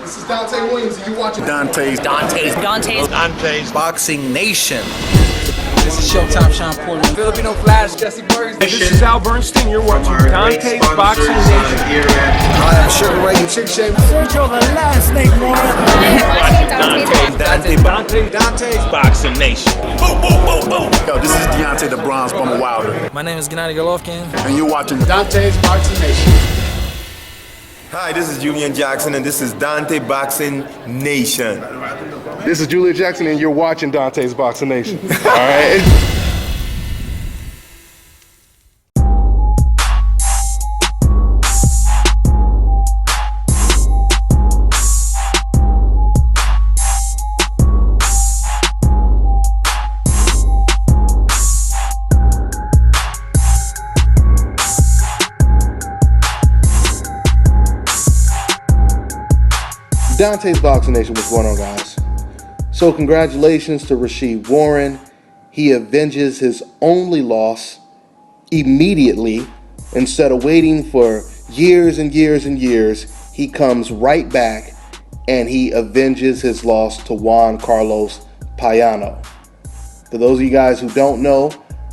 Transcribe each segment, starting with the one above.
This is Dante Williams, and you watching Dante's Boxing Nation. This is Showtime Sean Portman. Filipino Flash, Jesse Burns. This is Al Bernstein. You're watching Dante's Boxing Nation. Hi, I'm Sugar Ray. Chick Shape. Sergio the last name more. Dante's Boxing Nation. Boom, boom, boom, boom. Yo, this is Deontay the Bronze Bomber Wilder, My name is Gennady Golovkin. and you're watching Dante's Boxing Nation. Hi, this is Julian Jackson, and this is Dante Boxing Nation. This is Julia Jackson, and you're watching Dante's Boxing Nation. All right. Dante's Boxing Nation, what's going on, guys? So congratulations to Rasheed Warren. He avenges his only loss immediately. Instead of waiting for years and years and years, he comes right back and he avenges his loss to Juan Payano. For those of you guys who don't know,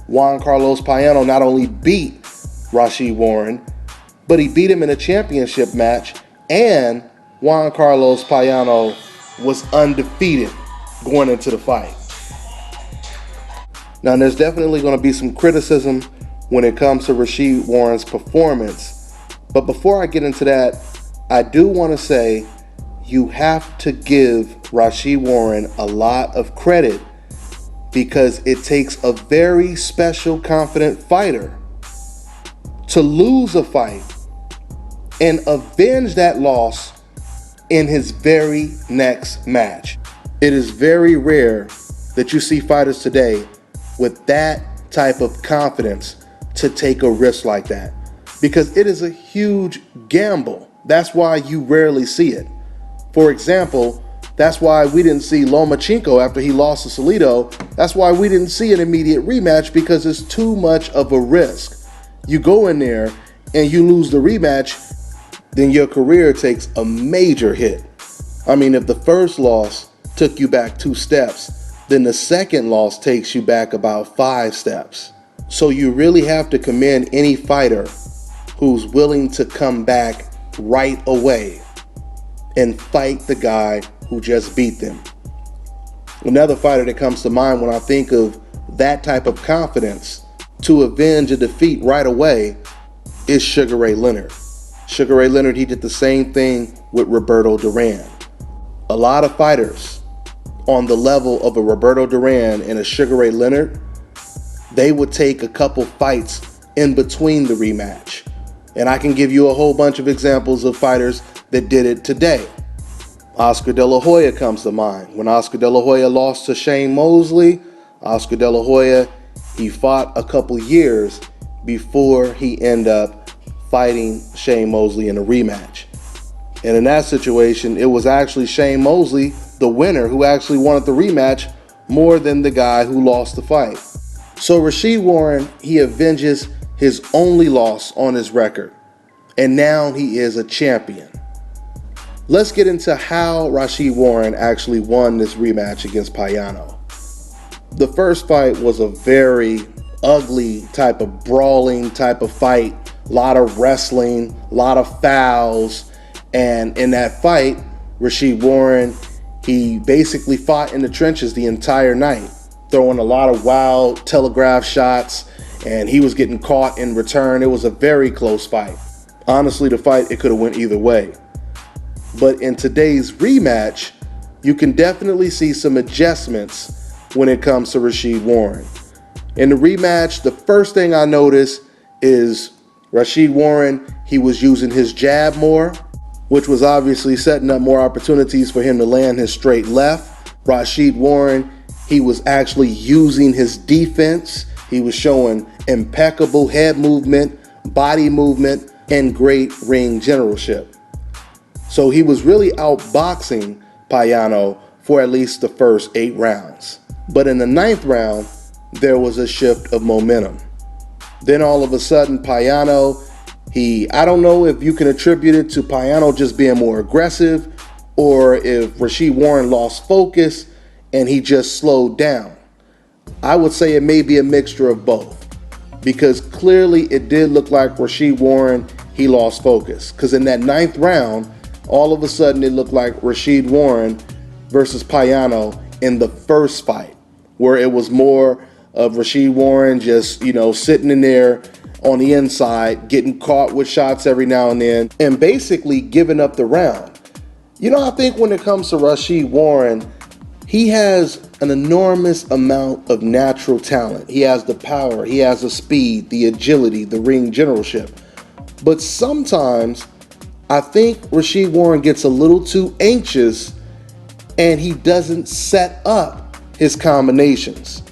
Juan Payano not only beat Rasheed Warren, but he beat him in a championship match, and Juan Payano was undefeated going into the fight. Now, there's definitely going to be some criticism when it comes to Rasheed Warren's performance. But before I get into that, I do want to say you have to give Rasheed Warren a lot of credit, because it takes a very special, confident fighter to lose a fight and avenge that loss in his very next match. It is very rare that you see fighters today with that type of confidence to take a risk like that, because it is a huge gamble. That's why you rarely see it. For example, that's why we didn't see Lomachenko after he lost to Salido. That's why we didn't see an immediate rematch, because it's too much of a risk. You go in there and you lose the rematch, then your career takes a major hit. I mean, if the first loss took you back 2 steps, then the second loss takes you back about 5 steps. So you really have to commend any fighter who's willing to come back right away and fight the guy who just beat them. Another fighter that comes to mind when I think of that type of confidence to avenge a defeat right away is Sugar Ray Leonard. Sugar Ray Leonard, he did the same thing with Roberto Duran. A lot of fighters on the level of a Roberto Duran and a Sugar Ray Leonard, they would take a couple fights in between the rematch. And I can give you a whole bunch of examples of fighters that did it today. Oscar De La Hoya comes to mind. When Oscar De La Hoya lost to Shane Mosley, Oscar De La Hoya, he fought a couple years before he ended up fighting Shane Mosley in a rematch. And in that situation, it was actually Shane Mosley, the winner, who actually wanted the rematch more than the guy who lost the fight. So Rasheed Warren, he avenges his only loss on his record, and now he is a champion. Let's get into how Rasheed Warren actually won this rematch against Payano. The first fight was a very ugly type of brawling type of fight. A lot of wrestling, a lot of fouls. And in that fight, Rasheed Warren, he basically fought in the trenches the entire night, throwing a lot of wild telegraph shots, and he was getting caught in return. It was a very close fight. Honestly, the fight, it could have went either way. But in today's rematch, you can definitely see some adjustments when it comes to Rasheed Warren. In the rematch, the first thing I noticed is Rasheed Warren, he was using his jab more, which was obviously setting up more opportunities for him to land his straight left. Rasheed Warren, he was actually using his defense. He was showing impeccable head movement, body movement, and great ring generalship. So he was really outboxing Payano for at least the first 8 rounds. But in the 9th round, there was a shift of momentum. Then all of a sudden, Payano, I don't know if you can attribute it to Payano just being more aggressive, or if Rasheed Warren lost focus and he just slowed down. I would say it may be a mixture of both, because clearly it did look like Rasheed Warren, he lost focus. Because in that 9th round, all of a sudden it looked like Rasheed Warren versus Payano in the first fight, where it was more of Rasheed Warren just, sitting in there on the inside, getting caught with shots every now and then, and basically giving up the round. I think when it comes to Rasheed Warren, he has an enormous amount of natural talent. He has the power, he has the speed, the agility, the ring generalship. But sometimes I think Rasheed Warren gets a little too anxious and he doesn't set up his combinations.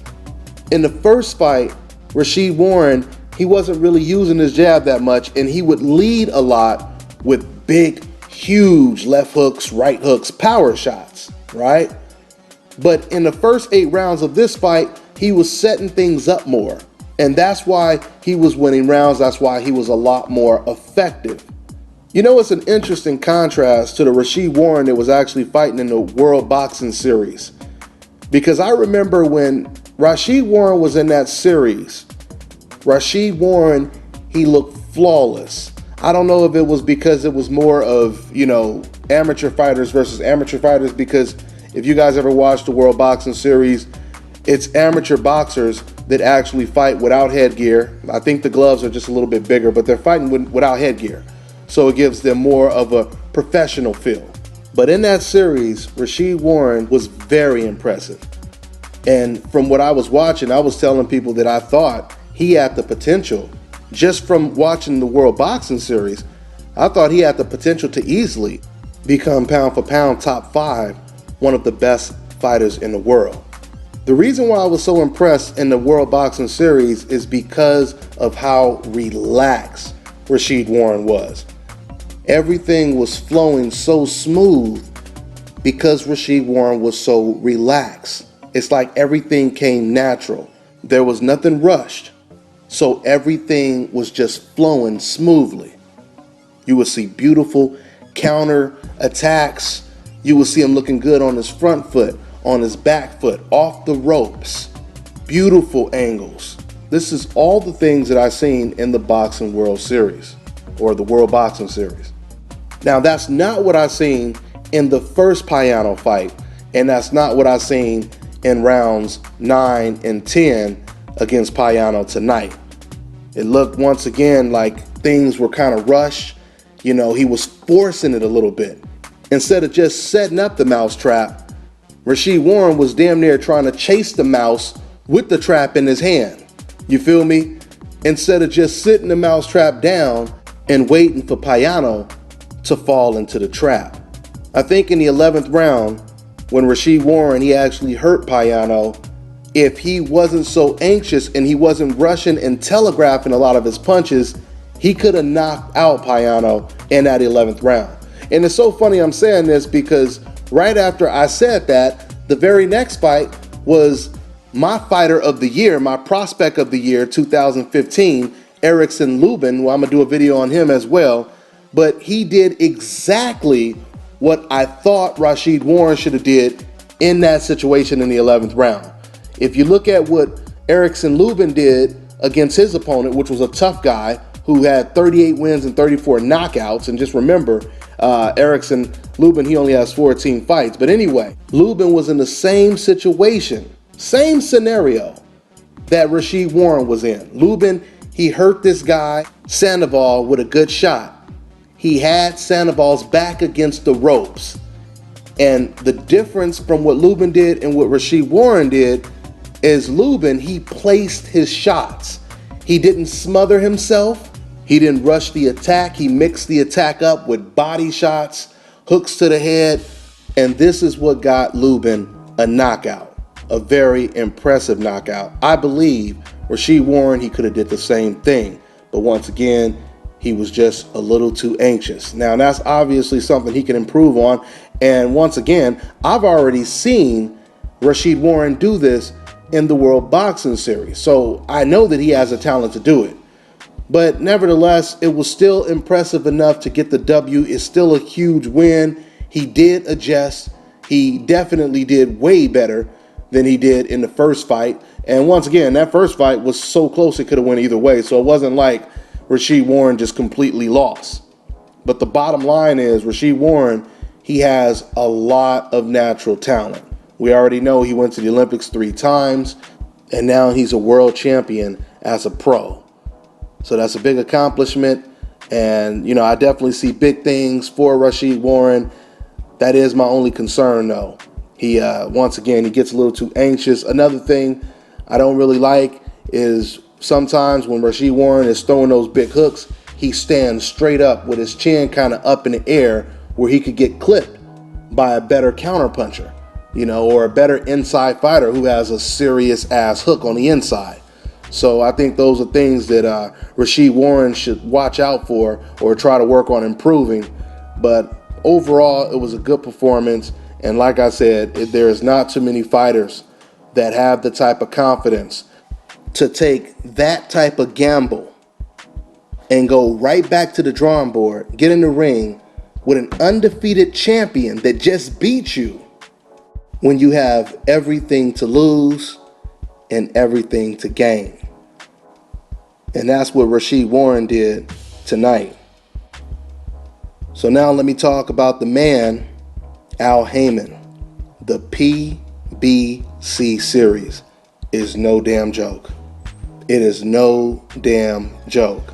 In the first fight, Rasheed Warren, he wasn't really using his jab that much, and he would lead a lot with big, huge left hooks, right hooks, power shots, right? But in the first 8 rounds of this fight, he was setting things up more. And that's why he was winning rounds. That's why he was a lot more effective. It's an interesting contrast to the Rasheed Warren that was actually fighting in the World Boxing Series. Because I remember when Rasheed Warren was in that series, Rasheed Warren, he looked flawless. I don't know if it was because it was more of, amateur fighters versus amateur fighters, because if you guys ever watched the World Boxing Series, it's amateur boxers that actually fight without headgear. I think the gloves are just a little bit bigger, but they're fighting without headgear. So it gives them more of a professional feel. But in that series, Rasheed Warren was very impressive. And from what I was watching, I was telling people that I thought he had the potential. Just from watching the World Boxing Series, I thought he had the potential to easily become pound for pound top 5, one of the best fighters in the world. The reason why I was so impressed in the World Boxing Series is because of how relaxed Rasheed Warren was. Everything was flowing so smooth because Rasheed Warren was so relaxed. It's like everything came natural. There was nothing rushed. So everything was just flowing smoothly. You would see beautiful counter attacks. You would see him looking good on his front foot, on his back foot, off the ropes. Beautiful angles. This is all the things that I've seen in the Boxing World Series, or the World Boxing Series. Now, that's not what I've seen in the first Payano fight, and that's not what I've seen in rounds 9 and 10 against Payano tonight. It looked once again like things were kind of rushed. He was forcing it a little bit. Instead of just setting up the mouse trap, Rasheed Warren was damn near trying to chase the mouse with the trap in his hand. You feel me? Instead of just sitting the mouse trap down and waiting for Payano to fall into the trap. I think in the 11th round, when Rasheed Warren, he actually hurt Payano, if he wasn't so anxious and he wasn't rushing and telegraphing a lot of his punches, he could have knocked out Payano in that 11th round. And it's so funny I'm saying this because right after I said that, the very next fight was my fighter of the year, my prospect of the year, 2015, Lubin. Well, I'm gonna do a video on him as well. But he did exactly what I thought Rasheed Warren should have did in that situation in the 11th round. If you look at what Lubin did against his opponent, which was a tough guy who had 38 wins and 34 knockouts, and just remember, Lubin, he only has 14 fights. But anyway, Lubin was in the same situation, same scenario that Rasheed Warren was in. Lubin, he hurt this guy, Sandoval, with a good shot. He had Sandoval's back against the ropes. And the difference from what Lubin did and what Rasheed Warren did is Lubin, he placed his shots. He didn't smother himself. He didn't rush the attack. He mixed the attack up with body shots, hooks to the head. And this is what got Lubin a knockout, a very impressive knockout. I believe Rasheed Warren, he could have did the same thing. But once again, he was just a little too anxious. Now, that's obviously something he can improve on. And once again, I've already seen Rasheed Warren do this in the World Boxing Series. So I know that he has the talent to do it. But nevertheless, it was still impressive enough to get the W. It's still a huge win. He did adjust. He definitely did way better than he did in the first fight. And once again, that first fight was so close it could have went either way. So it wasn't like Rasheed Warren just completely lost. But the bottom line is Rasheed Warren, he has a lot of natural talent. We already know he went to the Olympics 3 times, and now he's a world champion as a pro. So that's a big accomplishment. And, you know, I definitely see big things for Rasheed Warren. That is my only concern, though. He, once again, he gets a little too anxious. Another thing I don't really like is sometimes when Rasheed Warren is throwing those big hooks, he stands straight up with his chin kind of up in the air where he could get clipped by a better counterpuncher, you know, or a better inside fighter who has a serious ass hook on the inside. So I think those are things that Rasheed Warren should watch out for or try to work on improving. But overall, it was a good performance. And like I said, there is not too many fighters that have the type of confidence to take that type of gamble and go right back to the drawing board, get in the ring with an undefeated champion that just beat you when you have everything to lose and everything to gain. And that's what Rasheed Warren did tonight. So now let me talk about the man, Al Haymon. The PBC series is no damn joke. It is no damn joke.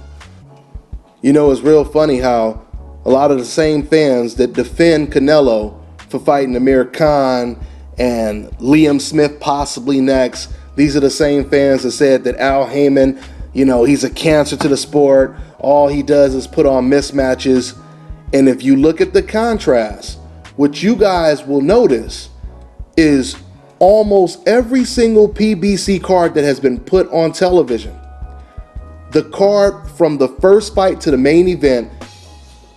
You know, it's real funny how a lot of the same fans that defend Canelo for fighting Amir Khan and Liam Smith possibly next, these are the same fans that said that Al Haymon, you know, he's a cancer to the sport. All he does is put on mismatches. And if you look at the contrast, what you guys will notice is almost every single PBC card that has been put on television, the card from the first fight to the main event,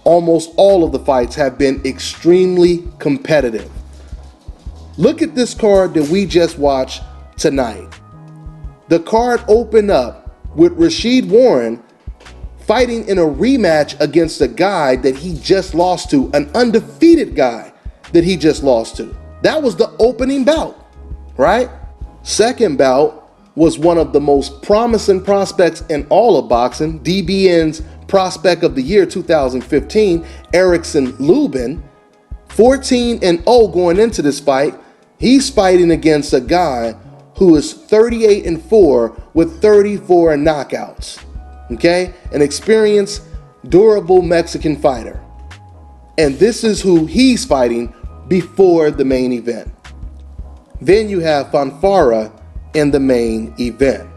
almost all of the fights have been extremely competitive. Look at this card that we just watched tonight. The card opened up with Rasheed Warren fighting in a rematch against a guy that he just lost to, an undefeated guy that he just lost to. That was the opening bout, right? Second bout was one of the most promising prospects in all of boxing, DBN's Prospect of the Year 2015, Erickson Lubin, 14-0 going into this fight. He's fighting against a guy who is 38-4 with 34 knockouts. Okay? An experienced, durable Mexican fighter. And this is who he's fighting before the main event. Then you have Fanfara in the main event.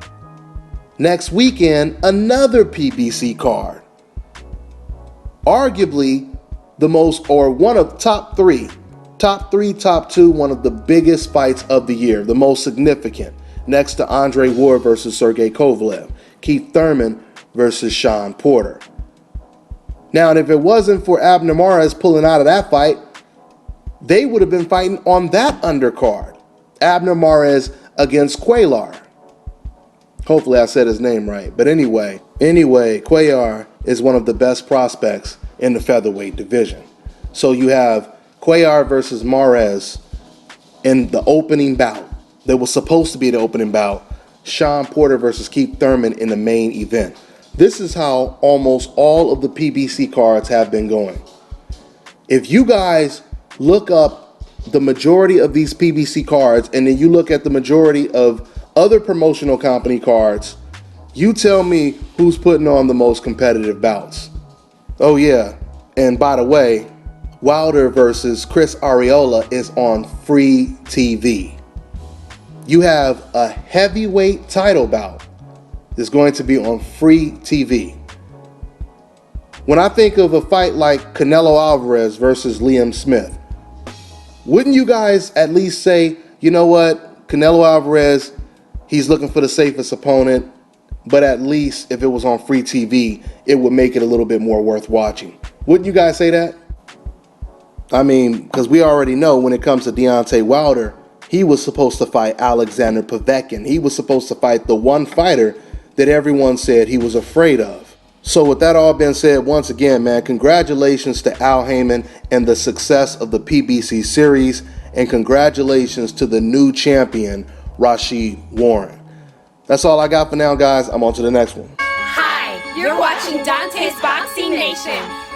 Next weekend, another PBC card. Arguably the most, or one of top three, top two, one of the biggest fights of the year, the most significant, next to Andre Ward versus Sergey Kovalev, Keith Thurman versus Sean Porter. Now, and if it wasn't for Abner Mares pulling out of that fight, they would have been fighting on that undercard. Abner Mares against Cuellar. Hopefully I said his name right. But anyway, Cuellar is one of the best prospects in the featherweight division. So you have Cuellar versus Mares in the opening bout. That was supposed to be the opening bout. Sean Porter versus Keith Thurman in the main event. This is how almost all of the PBC cards have been going. If you guys look up the majority of these PBC cards and then you look at the majority of other promotional company cards, you tell me who's putting on the most competitive bouts. Oh yeah, and by the way, Wilder versus Chris Arreola is on free TV. You have a heavyweight title bout that's going to be on free TV. When I think of a fight like Canelo Alvarez versus Liam Smith, wouldn't you guys at least say, you know what, Canelo Alvarez, he's looking for the safest opponent, but at least if it was on free TV, it would make it a little bit more worth watching. Wouldn't you guys say that? I mean, because we already know when it comes to Deontay Wilder, he was supposed to fight Alexander Povetkin. He was supposed to fight the one fighter that everyone said he was afraid of. So with that all being said, once again, man, congratulations to Al Heyman and the success of the PBC series, and congratulations to the new champion, Rasheed Warren. That's all I got for now, guys. I'm on to the next one. Hi, you're watching Dante's Boxing Nation.